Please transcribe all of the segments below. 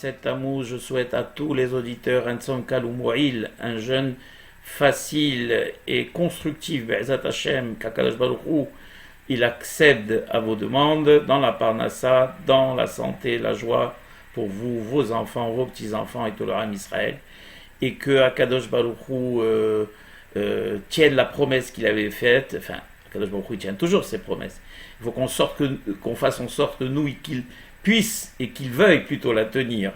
17 Tammuz, je souhaite à tous les auditeurs un Tzom Kal Umou'il, un jeûne facile et constructif, Be'ezat Hashem, qu'Akadosh Baruch Hu, il accède à vos demandes dans la parnassa, dans la santé, la joie pour vous, vos enfants, vos petits-enfants et tout le Ham Israël, et que Akadosh Baruch Hu tienne la promesse qu'il avait faite. Enfin, Akadosh Baruch Hu tient toujours ses promesses. Il faut qu'on fasse en sorte que nous, qu'il puisse et qu'il veuille plutôt la tenir,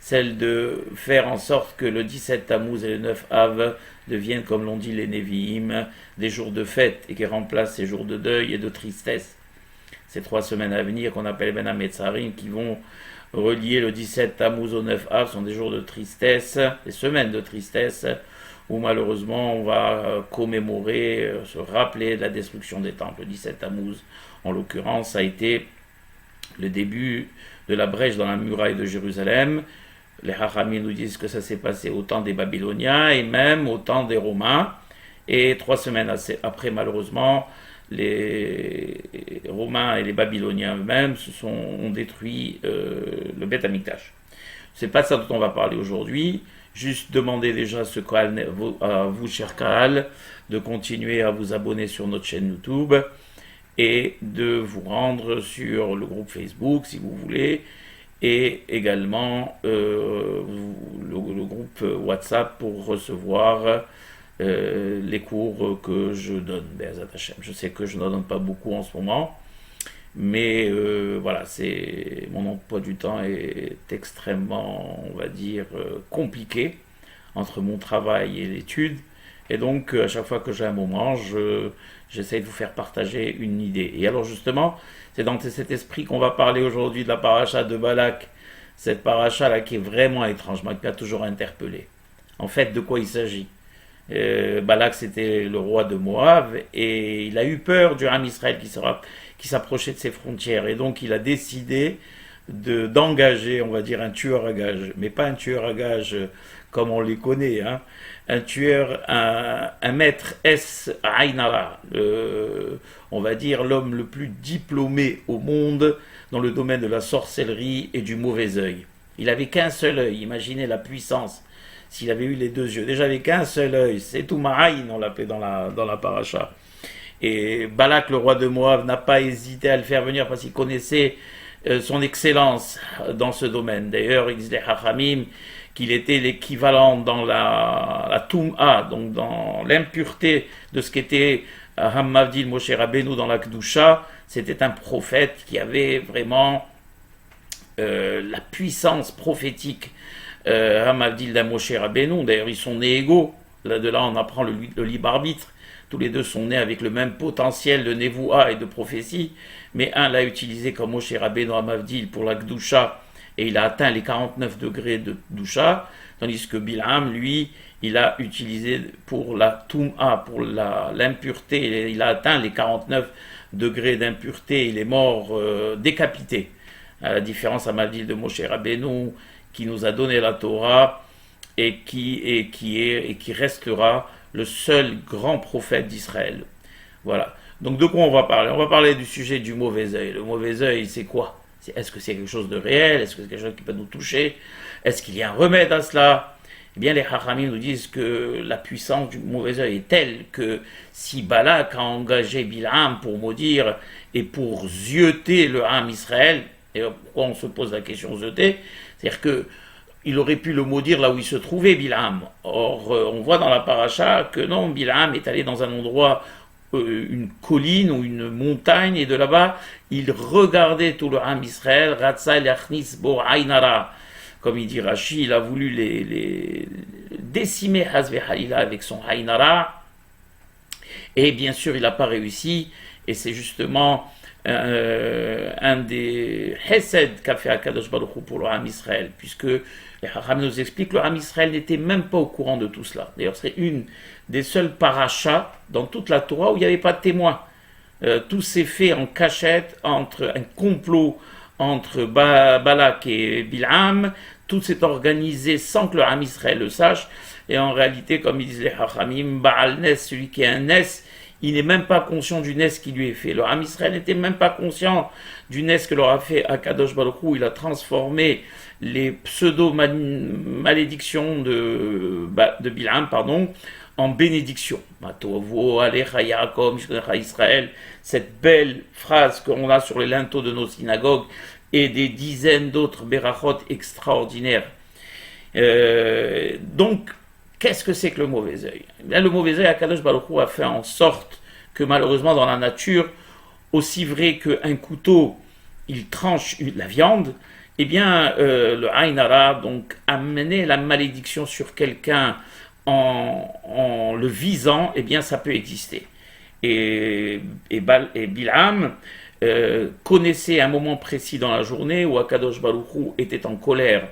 celle de faire en sorte que le 17 Tammuz et le 9 Av deviennent, comme l'ont dit les Nevi'im, des jours de fête et qui remplacent ces jours de deuil et de tristesse. Ces 3 semaines à venir qu'on appelle Ben HaMetzarim, qui vont relier le 17 Tammuz au 9 Av, sont des jours de tristesse, des semaines de tristesse, où malheureusement on va commémorer, se rappeler de la destruction des temples. Le 17 Tammuz, en l'occurrence, a été le début de la brèche dans la muraille de Jérusalem. Les Hachamim nous disent que ça s'est passé au temps des Babyloniens et même au temps des Romains. Et 3 semaines après, malheureusement, les Romains et les Babyloniens eux-mêmes ont détruit le Beth Amikdash. C'est pas ça dont on va parler aujourd'hui. Juste demander déjà à vous, cher Kahal, de continuer à vous abonner sur notre chaîne YouTube et de vous rendre sur le groupe Facebook si vous voulez, et également le groupe WhatsApp pour recevoir les cours que je donne. Be'ezat Hashem. Je sais que je n'en donne pas beaucoup en ce moment, mais voilà, mon emploi du temps est extrêmement, on va dire, compliqué entre mon travail et l'étude, et donc à chaque fois que j'ai un moment, j'essaie de vous faire partager une idée. Et alors justement, c'est dans cet esprit qu'on va parler aujourd'hui de la paracha de Balak, cette paracha là qui est vraiment étrange, qui m'a toujours interpellé. En fait, de quoi il s'agit? Balak, c'était le roi de Moab, et il a eu peur du Ham Israël qui s'approchait de ses frontières, et donc il a décidé d'engager, on va dire, un tueur à gages, mais pas un tueur à gages comme on les connaît, hein. Un tueur, un maître S. Ainara, on va dire l'homme le plus diplômé au monde dans le domaine de la sorcellerie et du mauvais œil. Il avait qu'un seul œil, imaginez la puissance. S'il avait eu les 2 yeux, déjà avec un seul œil, c'est tout Ma'aïn, on l'appelait dans la paracha. Et Balak, le roi de Moab, n'a pas hésité à le faire venir parce qu'il connaissait son excellence dans ce domaine. D'ailleurs, ils disent les Hachamim qu'il était l'équivalent dans la Toum'a, donc dans l'impureté de ce qu'était Hammavdil Moshe Rabbeinu dans la Kedusha. C'était un prophète qui avait vraiment la puissance prophétique. Hammavdil d'un Moshe Rabbeinu, d'ailleurs ils sont nés égaux, de là on apprend le libre arbitre, tous les deux sont nés avec le même potentiel de Nevoua et de prophétie, mais un l'a utilisé comme Moshe Rabbeinu Hammavdil pour la Kedusha, et il a atteint les 49 degrés de Kedusha, tandis que Bil'am, lui, il a utilisé pour la Toum'a, pour l'impureté, il a atteint les 49 degrés d'impureté, il est mort décapité, à la différence Hammavdil de Moshe Rabbeinu, qui nous a donné la Torah et qui restera le seul grand prophète d'Israël. Voilà. Donc de quoi on va parler? On va parler du sujet du mauvais œil. Le mauvais œil, c'est quoi? Est-ce que c'est quelque chose de réel? Est-ce que c'est quelque chose qui peut nous toucher? Est-ce qu'il y a un remède à cela? Eh bien, les Hachamim nous disent que la puissance du mauvais œil est telle que si Balak a engagé Bil'am pour maudire et pour zioter le Ham Israël, et pourquoi on se pose la question zioter? C'est-à-dire qu'il aurait pu le maudire là où il se trouvait, Bil'am. Or, on voit dans la paracha que non, Bil'am est allé dans un endroit, une colline ou une montagne, et de là-bas, il regardait tout le Ham Israël, Ratza Lachnis Bo Ainara. Comme il dit Rashi, il a voulu les décimer Hazve Halila avec son Ainara, et bien sûr, il n'a pas réussi, et c'est justement un des Hesed qu'a fait Akadosh Baruch Hu pour le Ham Israël, puisque les Hachamim nous expliquent que le Ham Israël n'était même pas au courant de tout cela. D'ailleurs, c'est une des seules parachas dans toute la Torah où il n'y avait pas de témoin. Tout s'est fait en cachette, entre un complot entre Balak et Bil'am, tout s'est organisé sans que le Ham Israël le sache, et en réalité, comme ils disent les Hachamim, Baal Nes, celui qui est un Nes, il n'est même pas conscient du Nes qui lui est fait. Le Ham Israël n'était même pas conscient du Nes que leur a fait Akadosh Baruch Hu. Il a transformé les pseudo-malédictions de Bil'am, pardon, en bénédiction. Matovo, Alecha Yaakov, Mishkecha Israël, cette belle phrase qu'on a sur les linteaux de nos synagogues et des dizaines d'autres berachot extraordinaires. Donc, qu'est-ce que c'est que le mauvais œil? Le mauvais œil, Akadosh Baruch Hu a fait en sorte que malheureusement dans la nature, aussi vrai qu'un couteau, il tranche la viande, eh bien le Ain Hara, donc amener la malédiction sur quelqu'un en le visant, eh bien ça peut exister. Et Bil'am connaissait un moment précis dans la journée où Akadosh Baruch Hu était en colère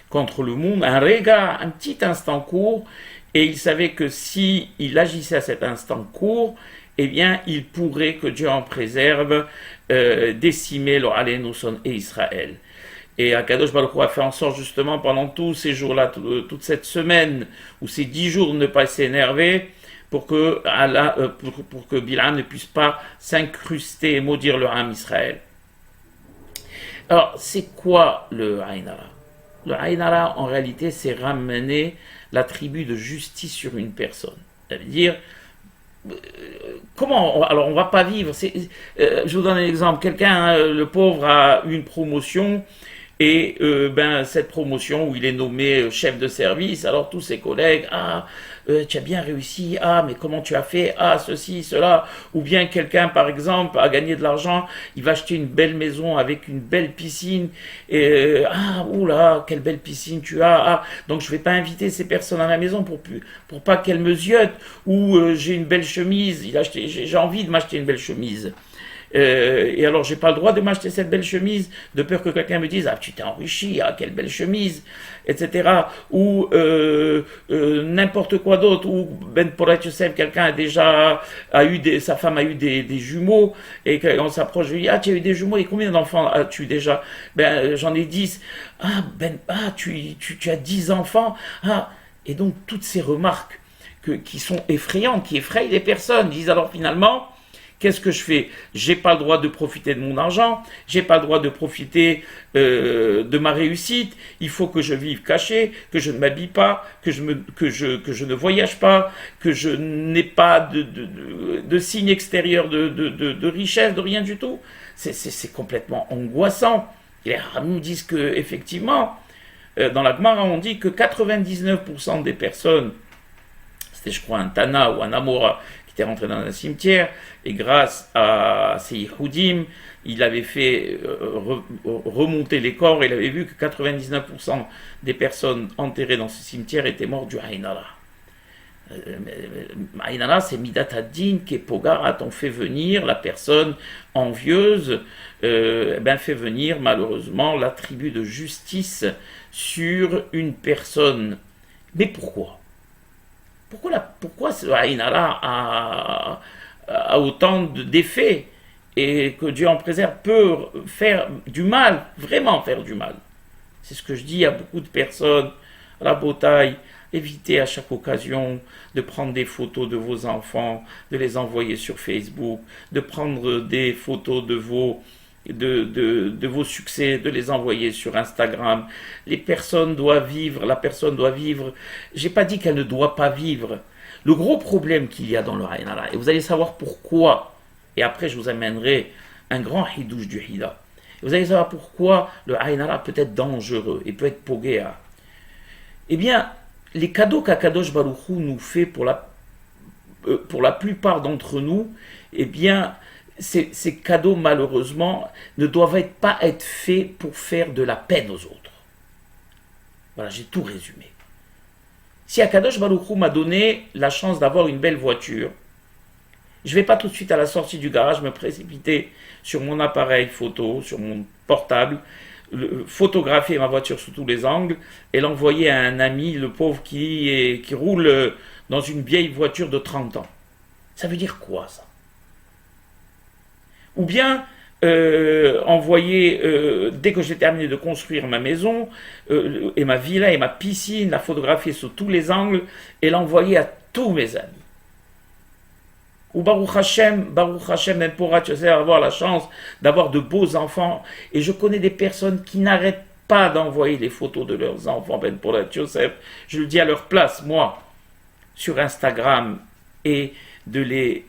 contre le monde, un regard, un petit instant court, et il savait que si il agissait à cet instant court, eh bien, il pourrait, que Dieu en préserve, décimer le Alénoson et Israël. Et Akadosh Baruch Hu a fait en sorte, justement, pendant tous ces jours-là, toute cette semaine, ou ces 10 jours, de ne pas s'énerver, pour que Bil'am ne puisse pas s'incruster et maudire le Ham Israël. Alors, c'est quoi le Ain Hara? Le Ain Hara, en réalité, c'est ramener l'attribut de justice sur une personne. Ça veut dire, comment alors on va pas vivre, je vous donne un exemple, quelqu'un, le pauvre, a eu une promotion, et cette promotion où il est nommé chef de service, alors tous ses collègues, tu as bien réussi, mais comment tu as fait, ceci, cela, ou bien quelqu'un par exemple a gagné de l'argent, il va acheter une belle maison avec une belle piscine, et oula, quelle belle piscine tu as, donc je vais pas inviter ces personnes à la maison pour pas qu'elles me ziotent, ou j'ai une belle chemise, j'ai envie de m'acheter une belle chemise. Et alors j'ai pas le droit de m'acheter cette belle chemise de peur que quelqu'un me dise tu t'es enrichi, quelle belle chemise, etc. Ou n'importe quoi d'autre. Ou Ben Porat Yosef, quelqu'un sa femme a eu des jumeaux, et on s'approche, je lui dis tu as eu des jumeaux, et combien d'enfants as-tu eu déjà? J'en ai 10. Tu as 10 enfants. Et donc toutes ces remarques qui sont effrayantes, qui effrayent les personnes, disent alors finalement, qu'est-ce que je fais? J'ai pas le droit de profiter de mon argent, j'ai pas le droit de profiter de ma réussite, il faut que je vive caché, que je ne m'habille pas, que je ne voyage pas, que je n'ai pas de signe extérieur de richesse, de rien du tout. C'est complètement angoissant. Et les Rahamim nous disent que, effectivement, dans la Gemara, on dit que 99% des personnes, c'était je crois un Tana ou un Amora, était rentré dans un cimetière, et grâce à ces Yehoudim, il avait fait remonter les corps, et il avait vu que 99% des personnes enterrées dans ce cimetière étaient mortes du Ain Hara. Ain Hara, c'est Midat Hadin, qui est Pogarat, on fait venir la personne envieuse, fait venir malheureusement l'attribut de justice sur une personne. Mais pourquoi? Pourquoi ce Ain Hara a autant d'effets, et que Dieu en préserve, peut faire du mal, vraiment faire du mal? C'est ce que je dis à beaucoup de personnes, à la bataille. Évitez à chaque occasion de prendre des photos de vos enfants, de les envoyer sur Facebook, de prendre des photos de vos succès, de les envoyer sur Instagram. La personne doit vivre. J'ai pas dit qu'elle ne doit pas vivre. Le gros problème qu'il y a dans le Ain Hara, et vous allez savoir pourquoi, et après je vous amènerai un grand hidouche du Hida. Vous allez savoir pourquoi le Ain Hara peut être dangereux et peut être pogéa. Eh bien, les cadeaux qu'Akadosh Baruch Hu nous fait pour la plupart d'entre nous, eh bien, ces cadeaux, malheureusement, ne doivent pas être faits pour faire de la peine aux autres. Voilà, j'ai tout résumé. Si Akadosh Baruch Hu m'a donné la chance d'avoir une belle voiture, je ne vais pas tout de suite à la sortie du garage me précipiter sur mon appareil photo, sur mon portable, photographier ma voiture sous tous les angles et l'envoyer à un ami, le pauvre qui roule dans une vieille voiture de 30 ans. Ça veut dire quoi, ça? Ou bien envoyer, dès que j'ai terminé de construire ma maison, et ma villa et ma piscine, la photographier sous tous les angles et l'envoyer à tous mes amis. Ou Baruch Hashem, même pour avoir la chance d'avoir de beaux enfants. Et je connais des personnes qui n'arrêtent pas d'envoyer des photos de leurs enfants, Ben Polat Yosef, je le dis à leur place, moi, sur Instagram, et de les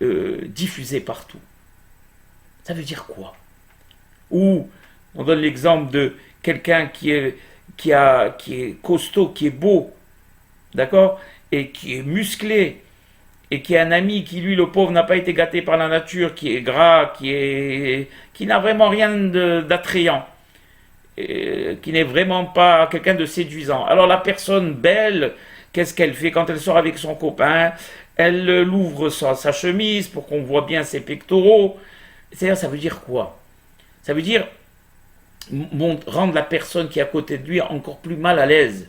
diffuser partout. Ça veut dire quoi? Ou on donne l'exemple de quelqu'un qui est costaud, qui est beau, d'accord, et qui est musclé, et qui est un ami qui, lui, le pauvre, n'a pas été gâté par la nature, qui est gras, qui n'a vraiment rien d'attrayant, qui n'est vraiment pas quelqu'un de séduisant. Alors la personne belle, qu'est-ce qu'elle fait quand elle sort avec son copain? Elle ouvre sa chemise pour qu'on voit bien ses pectoraux. C'est-à-dire, ça veut dire quoi? Ça veut dire rendre la personne qui est à côté de lui encore plus mal à l'aise.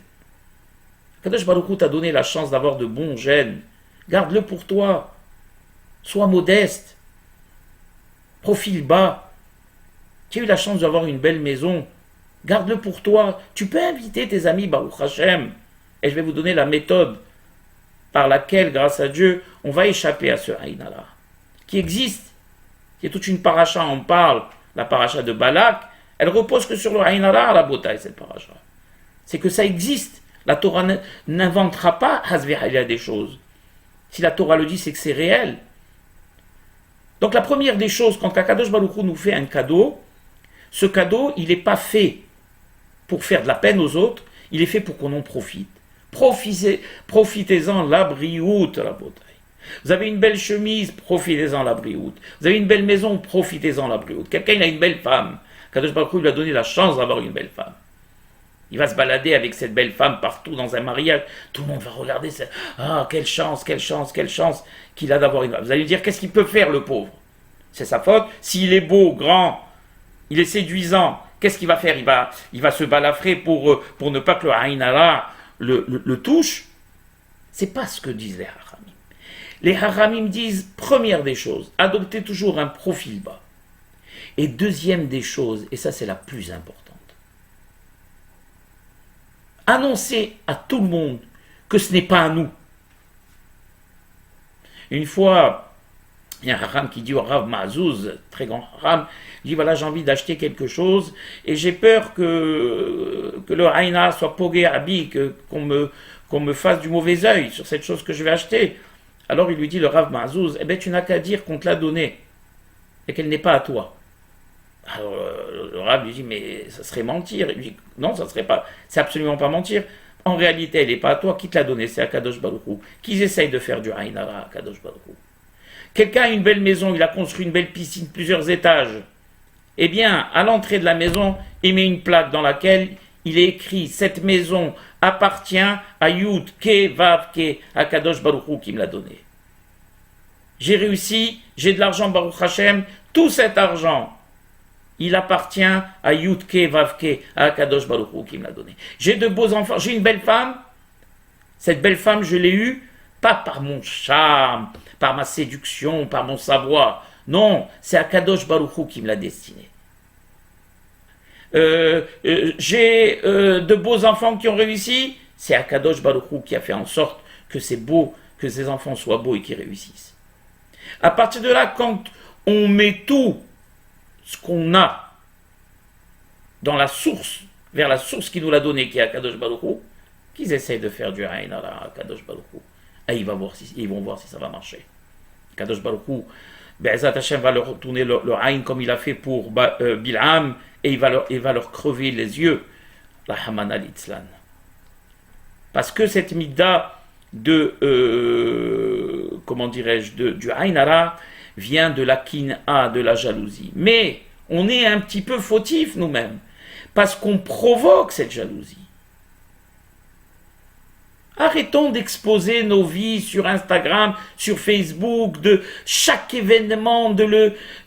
Kadosh Baruch Hu t'a donné la chance d'avoir de bons gènes. Garde-le pour toi. Sois modeste. Profil bas. Tu as eu la chance d'avoir une belle maison. Garde-le pour toi. Tu peux inviter tes amis, Baruch Hashem. Et je vais vous donner la méthode par laquelle, grâce à Dieu, on va échapper à ce Haïnala. Qui existe. Il y a toute une paracha, on parle, la paracha de Balak. Elle repose que sur le Haïnala à la Botaï, cette paracha. C'est que ça existe. La Torah n'inventera pas Hazvehalia des choses. Si la Torah le dit, c'est que c'est réel. Donc la première des choses, quand Kadosh Baruch Hu nous fait un cadeau, ce cadeau, il n'est pas fait pour faire de la peine aux autres, il est fait pour qu'on en profite. Profitez-en la briout, la Botaï. Vous avez une belle chemise, profitez-en la briout. Vous avez une belle maison, profitez-en la briout. Quelqu'un il a une belle femme. Kadosh Baruch Hu lui a donné la chance d'avoir une belle femme. Il va se balader avec cette belle femme partout dans un mariage. Tout le monde va regarder ça. Ah, quelle chance qu'il a d'avoir une femme. Vous allez me dire, qu'est-ce qu'il peut faire, le pauvre? C'est sa faute. S'il est beau, grand, il est séduisant, qu'est-ce qu'il va faire? Il va se balafrer pour ne pas que le Haïnala le touche. C'est pas ce que disent les Haramim. Les Haramim disent, première des choses, adoptez toujours un profil bas. Et deuxième des choses, et ça c'est la plus importante, annoncer à tout le monde que ce n'est pas à nous. Une fois, il y a un haram qui dit au Rav Mazouz, très grand haram, il dit voilà, j'ai envie d'acheter quelque chose et j'ai peur que le Haïna soit pogué abi, qu'on me fasse du mauvais œil sur cette chose que je vais acheter. Alors il lui dit, le Rav Mazouz, eh bien tu n'as qu'à dire qu'on te l'a donnée et qu'elle n'est pas à toi. Alors le Rav lui dit, mais ça serait mentir. Il lui dit, non, ça serait pas, c'est absolument pas mentir. En réalité, elle n'est pas à toi, qui te l'a donnée, c'est à Kadosh Baruch Hu. Qu'ils essayent de faire du Haïnara à Kadosh Baruch Hu. Quelqu'un a une belle maison, il a construit une belle piscine, plusieurs étages. Eh bien, à l'entrée de la maison, il met une plaque dans laquelle il est écrit, cette maison appartient à Yud Ke Vav Ke, à Kadosh Baruch Hu qui me l'a donnée. J'ai réussi, j'ai de l'argent Baruch Hashem, tout cet argent, il appartient à Yudke Vavke, à Kadosh Baruch Hu qui me l'a donné. J'ai de beaux enfants, j'ai une belle femme. Cette belle femme, je l'ai eue, pas par mon charme, par ma séduction, par mon savoir. Non, c'est à Kadosh Baruch Hu qui me l'a destinée. J'ai de beaux enfants qui ont réussi, c'est à Kadosh Baruch Hu qui a fait en sorte que c'est beau, que ces enfants soient beaux et qu'ils réussissent. À partir de là, quand on met tout ce qu'on a dans la source, vers la source qui nous l'a donné, qui est à Kadosh Baruch Hu, qu'ils essayent de faire du Haïn à Kadosh Baruch Hu. Et ils vont voir si ça va marcher. Kadosh Baruch Hu, Be'ezat Hashem va leur retourner le Haïn comme il a fait pour Bil'am, et il va leur crever les yeux, la Haman al-Itzlan. Parce que cette midda du Haïn Hara vient de la kin'a, de la jalousie. Mais on est un petit peu fautif nous-mêmes, parce qu'on provoque cette jalousie. Arrêtons d'exposer nos vies sur Instagram, sur Facebook, de chaque événement, de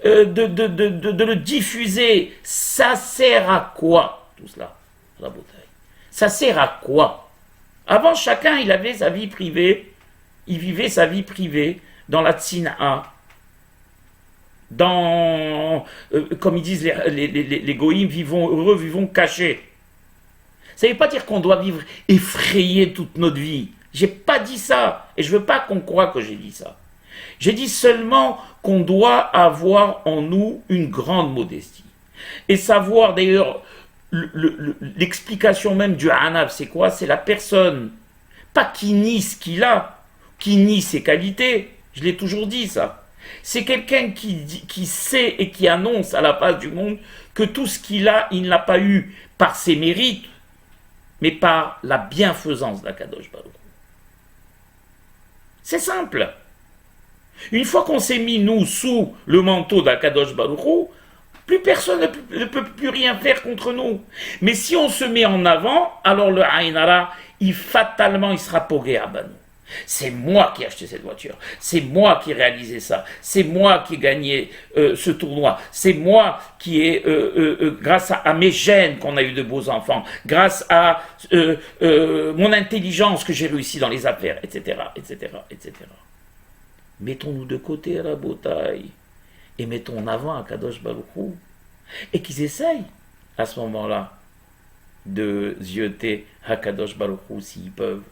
le diffuser. Ça sert à quoi, tout cela, la bouteille? Ça sert à quoi? Avant, chacun, il avait sa vie privée, il vivait sa vie privée dans la tsina, comme ils disent les goïms, vivons heureux, vivons cachés. Ça ne veut pas dire qu'on doit vivre effrayé toute notre vie. J'ai pas dit ça, et je veux pas qu'on croie que j'ai dit ça. J'ai dit seulement qu'on doit avoir en nous une grande modestie. Et savoir d'ailleurs l'explication même du Hanaf, c'est quoi? C'est la personne, pas qui nie ce qu'il a, qui nie ses qualités. Je l'ai toujours dit ça. C'est quelqu'un qui sait et qui annonce à la face du monde que tout ce qu'il a, il ne l'a pas eu par ses mérites, mais par la bienfaisance d'Akadosh Baruch Hu. C'est simple. Une fois qu'on s'est mis, nous, sous le manteau d'Akadosh Baruch Hu, plus personne ne peut plus rien faire contre nous. Mais si on se met en avant, alors le Aïn Hara, fatalement, il sera pogué à Banou. C'est moi qui ai acheté cette voiture, c'est moi qui ai réalisé ça, c'est moi qui ai gagné ce tournoi, c'est moi qui ai, grâce à mes gènes qu'on a eu de beaux enfants, grâce à mon intelligence que j'ai réussi dans les affaires, etc., etc., etc. Mettons-nous de côté à la bataille et mettons en avant à Kadosh Baruch Hu et qu'ils essayent à ce moment-là de zioter à Kadosh Baruch Hu s'ils peuvent.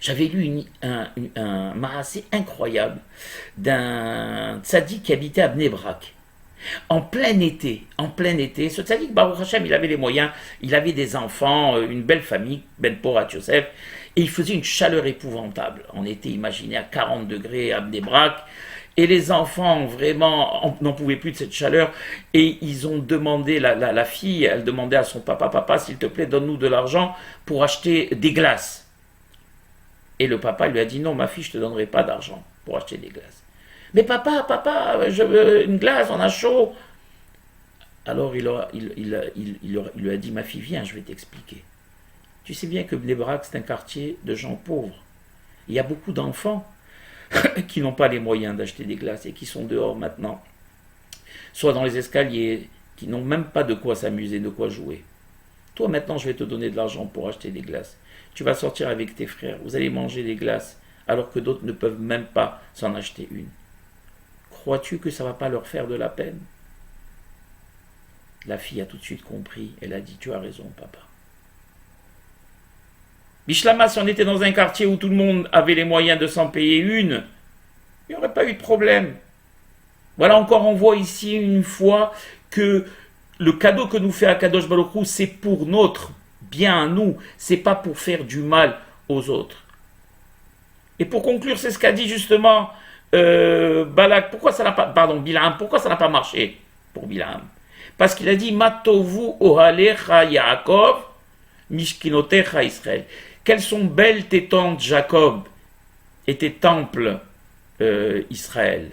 J'avais lu un marassé incroyable d'un tzaddik qui habitait à Bnei Brak. En plein été, ce tzaddik, Baruch Hashem, il avait les moyens, il avait des enfants, une belle famille, Ben Porat Yosef, et il faisait une chaleur épouvantable. On était, imaginé, à 40 degrés à Bnei Brak, et les enfants, vraiment, n'en pouvaient plus de cette chaleur, et ils ont demandé, la fille, elle demandait à son papa, s'il te plaît, donne-nous de l'argent pour acheter des glaces. Et le papa lui a dit, non, ma fille, je ne te donnerai pas d'argent pour acheter des glaces. Mais papa, je veux une glace, on a chaud. Alors il lui a dit, ma fille, viens, je vais t'expliquer. Tu sais bien que Bnei Brak, c'est un quartier de gens pauvres. Il y a beaucoup d'enfants qui n'ont pas les moyens d'acheter des glaces et qui sont dehors maintenant, soit dans les escaliers, qui n'ont même pas de quoi s'amuser, de quoi jouer. Toi, maintenant, je vais te donner de l'argent pour acheter des glaces. Tu vas sortir avec tes frères, vous allez manger des glaces, alors que d'autres ne peuvent même pas s'en acheter une. Crois-tu que ça ne va pas leur faire de la peine? La fille a tout de suite compris, elle a dit, tu as raison, papa. Bishlama, si on était dans un quartier où tout le monde avait les moyens de s'en payer une, il n'y aurait pas eu de problème. Voilà, encore on voit ici une fois que le cadeau que nous fait Akadosh Baruch Hu, c'est pour notre bien à nous, c'est pas pour faire du mal aux autres. Et pour conclure, c'est ce qu'a dit justement Balak. Pourquoi ça n'a pas, Bilam, pourquoi ça n'a pas marché pour Bilam? Parce qu'il a dit Matovu ohalecha Yaakov mishkinotecha Israël. Quelles sont belles tes tentes Jacob et tes temples Israël,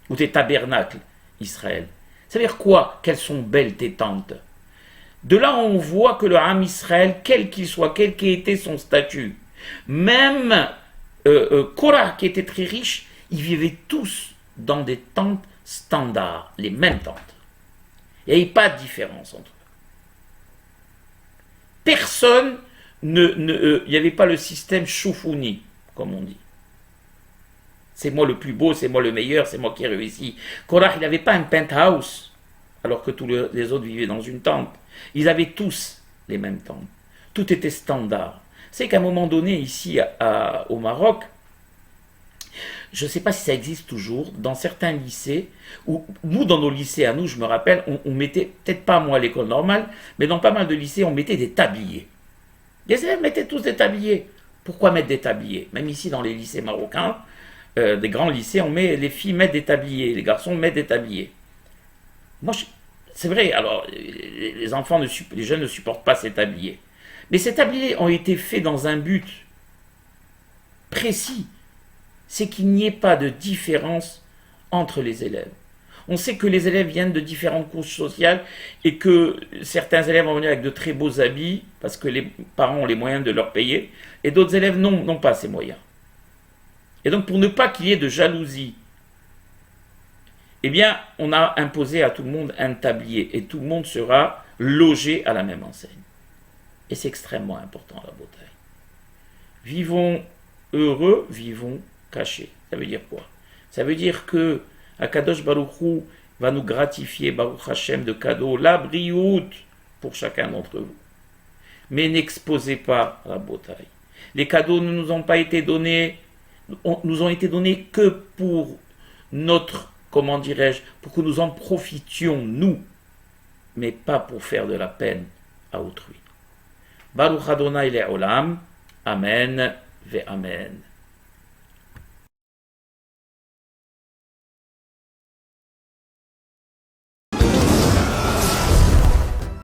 ou tes tabernacles Israël. Ça veut dire quoi? Quelles sont belles tes tentes? De là, on voit que le Ham Israël, quel qu'il soit, quel qu'ait été son statut, même Korah, qui était très riche, ils vivaient tous dans des tentes standards, les mêmes tentes. Il n'y avait pas de différence entre eux. Personne, il n'y avait pas le système choufouni, comme on dit. C'est moi le plus beau, c'est moi le meilleur, c'est moi qui ai réussi. Korah, il n'avait pas un penthouse, alors que tous les autres vivaient dans une tente. Ils avaient tous les mêmes tentes. Tout était standard. C'est qu'à un moment donné, ici au Maroc, je ne sais pas si ça existe toujours, dans certains lycées, où nous, dans nos lycées à nous, je me rappelle, on mettait, peut-être pas moi à l'école normale, mais dans pas mal de lycées, on mettait des tabliers. Les élèves mettaient tous des tabliers. Pourquoi mettre des tabliers? Même ici, dans les lycées marocains, des grands lycées, les filles mettent des tabliers, les garçons mettent des tabliers. Moi, c'est vrai, alors, les enfants, les jeunes ne supportent pas ces tabliers. Mais ces tabliers ont été faits dans un but précis, c'est qu'il n'y ait pas de différence entre les élèves. On sait que les élèves viennent de différentes couches sociales et que certains élèves vont venir avec de très beaux habits parce que les parents ont les moyens de leur payer et d'autres élèves n'ont pas ces moyens. Et donc pour ne pas qu'il y ait de jalousie, eh bien on a imposé à tout le monde un tablier et tout le monde sera logé à la même enseigne. Et c'est extrêmement important la bataille. Vivons heureux, vivons cachés. Ça veut dire quoi? Ça veut dire que Akadosh Baruch Hu va nous gratifier, Baruch Hashem, de cadeaux, la brioute pour chacun d'entre vous. Mais n'exposez pas la bataille. Les cadeaux ne nous ont pas été donnés, nous ont été donnés que pour notre, comment dirais-je, pour que nous en profitions, nous. mais pas pour faire de la peine à autrui. Baruch Adonai le'olam, Amen ve Amen.